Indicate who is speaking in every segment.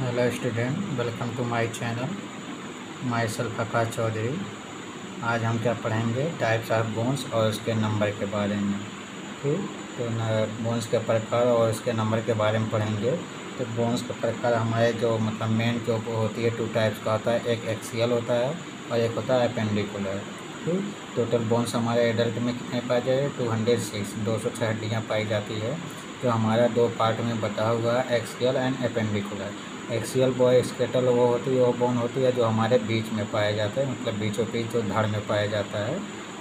Speaker 1: Hello student, welcome to my channel. Myself Akash Chaudhary. आज हम क्या पढ़ेंगे, टाइप्स ऑफ बोन्स और उसके नंबर के बारे में। ठीक, तो बोन्स के प्रकार और उसके नंबर के बारे में पढ़ेंगे। तो बोन्स का प्रकार हमारे जो मतलब मेन जो होती है, टू टाइप्स का होता है। एक एक्सियल होता है और एक होता है एपेंडिकुलर। ठीक, टोटल बोन्स हमारे एडल्ट में कितने पाए जाए, 206 206 हड्डियाँ पाई जाती है, जो हमारा दो पार्ट में बटा हुआ है, axial and appendicular. Axial boy skeletal वो होती है, वो बोन होती है जो हमारे बीच में पाया जाता है, मतलब बीचों बीच जो धड़ में पाया जाता है।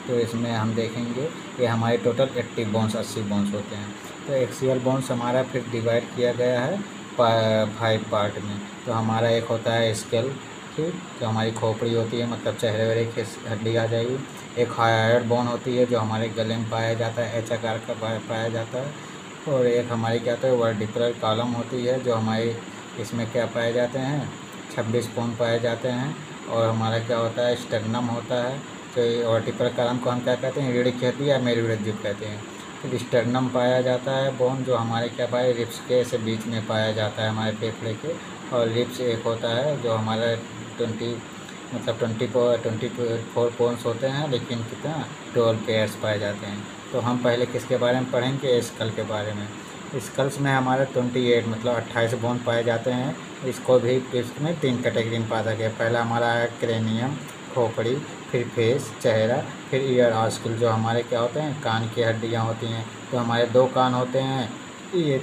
Speaker 1: तो इसमें हम देखेंगे ये हमारे टोटल 80 बोन्स 80 बोन्स होते हैं। तो एक्सियल बोन्स हमारा फिर डिवाइड किया गया है 5 पार्ट में। तो हमारा एक होता है स्केल, ठीक, जो हमारी खोपड़ी होती है, मतलब चेहरे वेहरे की हड्डी आ जाएगी। एक हायर बोन होती है जो हमारे गले में पाया जाता है, एच आकार का पाया जाता है। और एक हमारी क्या होता है, वर्टिब्रल कॉलम होती है, जो हमारी इसमें क्या पाए जाते हैं, 26 बोन पाए जाते हैं। और हमारा क्या होता है, स्टर्नम होता है। तो वर्टिब्रल कॉलम को हम क्या कहते हैं, रीढ़ की हड्डी या मेरुरज्जु कहते हैं। फिर स्टर्नम पाया जाता है बोन, जो हमारे क्या पाए, रिब्स के से बीच में पाया जाता है, हमारे फेफड़े के। और रिब्स एक होता है जो हमारा 24 बोन्स होते हैं, लेकिन कितना 12 पेयर्स पाए जाते हैं। तो हम पहले किसके बारे में पढ़ेंगे, स्कल के बारे में। स्कल्स में हमारे 28 मतलब 28 बोन पाए जाते हैं। इसको भी इसमें 3 कैटेगरी में पाया गया। पहला हमारा है क्रेनियम, खोपड़ी, फिर फेस चेहरा, फिर ईयर ऑस्कुल, जो हमारे क्या होते हैं, कान की हड्डियाँ होती हैं। तो हमारे 2 कान होते हैं, ये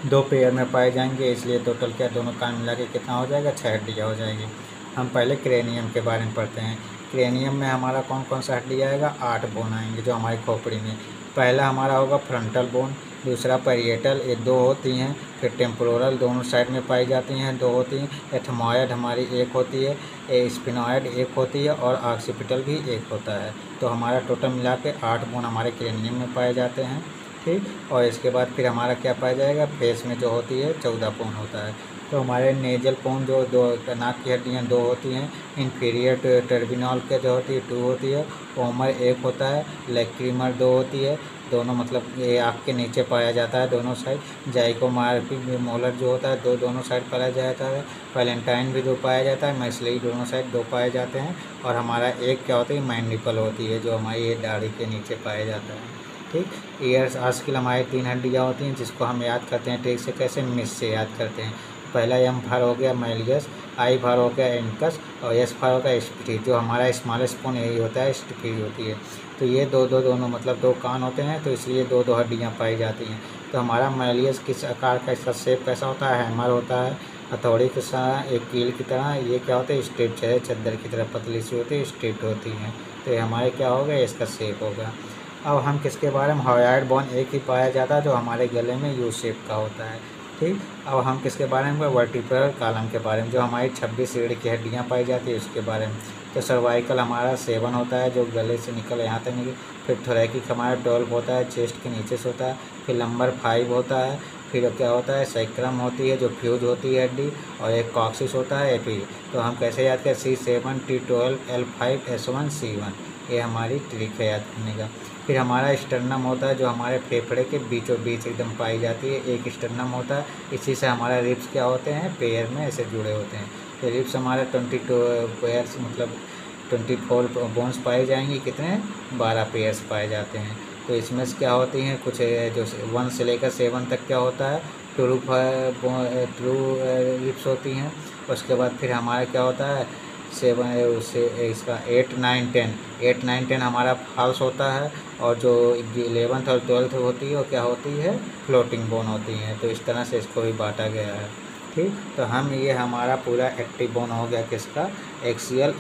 Speaker 1: 2 पेयर में पाए जाएंगे, इसलिए टोटल क्या दोनों कान मिला के कितना हो जाएगा, 6 हड्डियाँ हो जाएगी। हम पहले क्रेनियम के बारे में पढ़ते हैं। क्रेनियम में हमारा कौन कौन सा हड्डी आएगा, 8 बोन आएंगे जो हमारी खोपड़ी में। पहला हमारा होगा फ्रंटल बोन, दूसरा पैरिएटल, ये 2 होती हैं। फिर टेम्पोरल दोनों साइड में पाई जाती हैं, 2 होती हैं। एथमॉयड हमारी 1 होती है, स्पिनॉयड 1 होती है, और ऑक्सीपिटल भी 1 होता है। तो हमारा टोटल मिला के 8 बोन हमारे क्रेनियम में पाए जाते हैं। ठीक, और इसके बाद फिर हमारा क्या पाया जाएगा, फेस में जो होती है 14 बोन होता है। तो हमारे नेजल बोन जो 2 नाक की हड्डियाँ 2 होती हैं। इन्फीरियर टर्बिनल के जो होती है 2 होती है। ओमर 1 होता है। लैक्रीमर 2 होती है, दोनों मतलब ये आँख के नीचे पाया जाता है दोनों साइड। जाइकोमार्फिक मोलर जो होता है 2 दोनों साइड पाया जाता है। वैलेंटाइन भी 2 पाया जाता है। मैसलई दोनों साइड 2 पाए जाते हैं। और हमारा एक क्या होती है, मैंडिबल होती है, जो हमारी ये दाढ़ी के नीचे पाया जाता है। ठीक, ईयर्स आस्किल हमारी 3 हड्डियाँ होती हैं, जिसको हम याद करते हैं ट्रिक से, कैसे, मिस से याद करते हैं। पहला एम फार हो गया मैलियस, आई फार हो गया इनकस, और एस फार हो गया स्पिटी। जो हमारा स्मॉलेस्ट बोन यही होता है, स्टिफी होती है। तो ये दोनों मतलब 2 कान होते हैं, तो इसलिए 2 हड्डियाँ पाई जाती हैं। तो हमारा मैलियस किस आकार का, इसका शेप कैसा होता है, हैमर होता है, हथौड़ी के साथ एक कील की तरह। ये क्या होता है, स्ट्रेट है, चद्दर की तरह पतली सी होती है, स्ट्रेट होती हैं। तो ये हमारे क्या होगा, इसका शेप होगा। अब हम किसके बारे में, हायोइड बोन एक ही पाया जाता है, जो हमारे गले में यू शेप का होता है। ठीक, अब हम किसके बारे में, वर्टिब्रल कॉलम के बारे में, जो हमारी 26 रीढ़ की हड्डियाँ पाई जाती है उसके बारे में। तो सर्वाइकल हमारा 7 होता है, जो गले से निकल यहाँ तक निकल। फिर थोरैकिक हमारा 12 होता है, चेस्ट के नीचे से होता है। फिर लंबर 5 होता है। फिर क्या होता है, सैक्रम होती है, जो फ्यूज होती है हड्डी। और एक कॉक्सिस होता है, एपी। तो हम कैसे याद करें, C7 T12 L5 S1 C1, ये हमारी ट्रिक है याद करने का। फिर हमारा स्टर्नम होता है, जो हमारे फेफड़े के बीचों बीच एकदम पाई जाती है, एक स्टर्नम होता है। इसी से हमारा रिब्स क्या होते हैं, पेयर में ऐसे जुड़े होते हैं। तो रिब्स हमारे 22 पेयर्स मतलब 24 बोन्स पाए जाएंगी, कितने, 12 पेयर्स पाए जाते हैं। तो इसमें से क्या होती हैं, कुछ जो 1 से लेकर 7 तक क्या होता है, ट्रू रिब्स होती हैं। उसके बाद फिर हमारा क्या होता है, 7 उससे इसका 8 9 10 हमारा फॉल्स होता है। और जो 11th और 12th होती है वो क्या होती है, फ्लोटिंग बोन होती हैं। तो इस तरह से इसको भी बांटा गया है। ठीक, तो हम ये हमारा पूरा एक्टिव बोन हो गया किसका, एक्सियल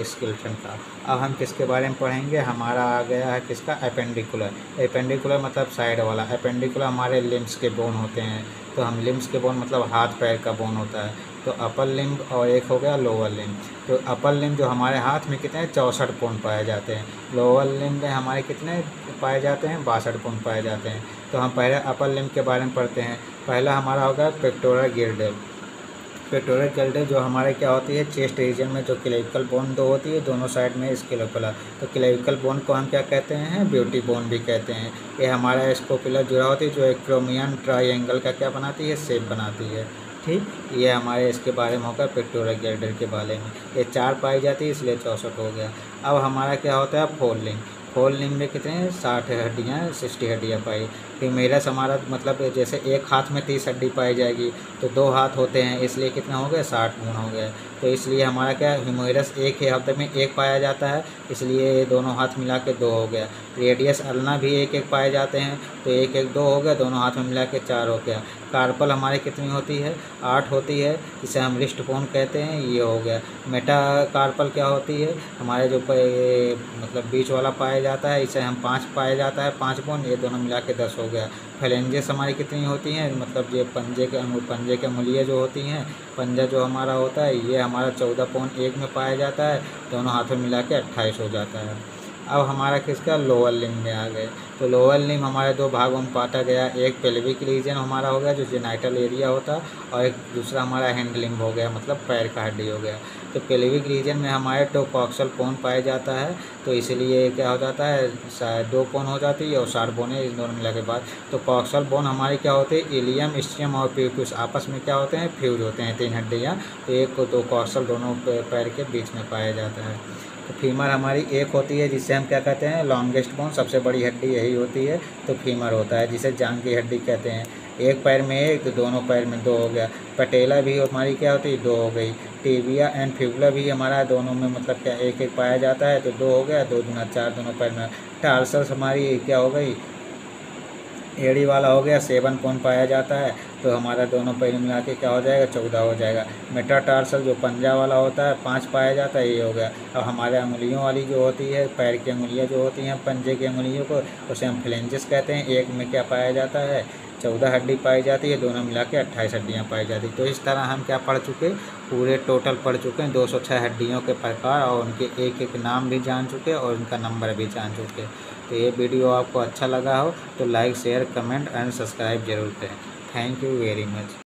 Speaker 1: स्केलेटन का। अब हम किसके बारे में पढ़ेंगे, हमारा आ गया है किसका, एपेंडिकुलर। एपेंडिकुलर मतलब साइड वाला। एपेंडिकुलर हमारे लिम्स के बोन होते हैं। तो हम लिम्स के बोन मतलब हाथ पैर का बोन होता है। तो अपर लिम्ब और एक हो गया लोअर लिम्ब। तो अपर लिम्ब जो हमारे हाथ में कितने 64 बोन पाए जाते हैं। लोअर लिम्ब में हमारे कितने पाए जाते हैं, 62 बोन पाए जाते हैं। तो हम पहले अपर लिम्ब के बारे में पढ़ते हैं। पहला हमारा होगा पेक्टोरल गिल्डल। पेक्टोरल गिल्डल जो हमारे क्या होती है, चेस्ट रीजन में जो क्लेविकल बोन 2 होती है, दोनों साइड में स्केलेटल। तो क्लेविकल बोन को हम क्या कहते हैं, ब्यूटी बोन भी कहते हैं। ये हमारा स्कोपुलर जुड़ा होती है, जो एक क्रोमियन ट्राइंगल का क्या बनाती है, शेप बनाती है। ठीक, ये हमारे इसके बारे में होगा पेक्टोरल गिल्डर के बारे में। ये 4 पाई जाती है इसलिए 64 हो गया। अब हमारा क्या होता है फोर लिंग। फोर लिंग में कितने 60 हड्डियाँ 60 हड्डियाँ पाई। ह्यूमेरस हमारा मतलब जैसे एक हाथ में 30 हड्डी पाई जाएगी तो 2 हाथ होते हैं इसलिए कितना हो गया 60 गुण हो गया। तो इसलिए हमारा क्या ह्यूमेरस एक ही हफ्ते में एक पाया जाता है इसलिए ये दोनों हाथ मिला के 2 हो गया। रेडियस अल्ना भी एक एक पाए जाते हैं तो एक एक 2 हो गया, दोनों हाथ में मिला के 4 हो गया। कार्पल हमारी कितनी होती है 8 होती है, इसे हम रिस्ट बोन कहते हैं, ये हो गया। मेटा कार्पल क्या होती है हमारे जो मतलब बीच वाला पाया जाता है इसे हम 5 पाया जाता है 5 बोन, ये दोनों मिला के 10 हो गया। फेलेंजेस हमारी कितनी होती हैं मतलब ये पंजे के अंगुलियाँ जो होती हैं, पंजा जो हमारा होता है ये हमारा 14.1 में पाया जाता है, दोनों हाथों मिला के 28 हो जाता है। अब हमारा किसका लोअर लिम्ब में आ गए। तो लोअर लिम्ब हमारे 2 भागों में बांटा गया, एक पेल्विक रीजन हमारा हो गया जो जेनाइटल एरिया होता है और एक दूसरा हमारा हैंड लिम्ब हो गया मतलब पैर का हड्डी हो गया। तो पेल्विक रीजन में हमारे 2 कॉक्सल बोन पाया जाता है तो इसलिए क्या हो जाता है 2 बोन हो जाती है और 60 बोने इन दोनों मिला के बाद। तो कॉक्सल बोन हमारी क्या होती है इलियम स्ट्रियम और प्यूपस आपस में क्या होते हैं फ्यूज होते हैं 3 हड्डियाँ, तो एक को 2 कॉक्सल दोनों पैर के बीच में पाया जाता है। तो फीमर हमारी एक होती है जिसे हम क्या कहते हैं लॉन्गेस्ट बोन, सबसे बड़ी हड्डी यही होती है तो फीमर होता है जिसे जांग की हड्डी कहते हैं। एक पैर में एक तो दोनों पैर में 2 हो गया। पटेला भी हमारी क्या होती है 2 हो गई। टिबिया एंड फिबुला भी हमारा दोनों में मतलब क्या एक एक पाया जाता है तो 2 हो गया, 2 दूना 4 दोनों पैर में। टार्सल्स हमारी क्या हो गई एड़ी वाला हो गया 7 बोन पाया जाता है तो हमारा दोनों पैर मिला के क्या हो जाएगा 14 हो जाएगा। मेटाटार्सल जो पंजा वाला होता है 5 पाया जाता है ये हो गया। अब हमारे अंगुलियों वाली जो होती है पैर की अंगुलियाँ जो होती हैं पंजे की अंगुलियों को उसे हम फ्लेंजेस कहते हैं, एक में क्या पाया जाता है 14 हड्डी पाई जाती है, दोनों मिला के 28 हड्डियाँ पाई जाती है। तो इस तरह हम क्या पढ़ चुके पूरे टोटल पढ़ चुके हैं 206 हड्डियों के प्रकार और उनके एक एक नाम भी जान चुके और उनका नंबर भी जान चुके। तो ये वीडियो आपको अच्छा लगा हो तो like share comment and subscribe जरूर करें। Thank you very much.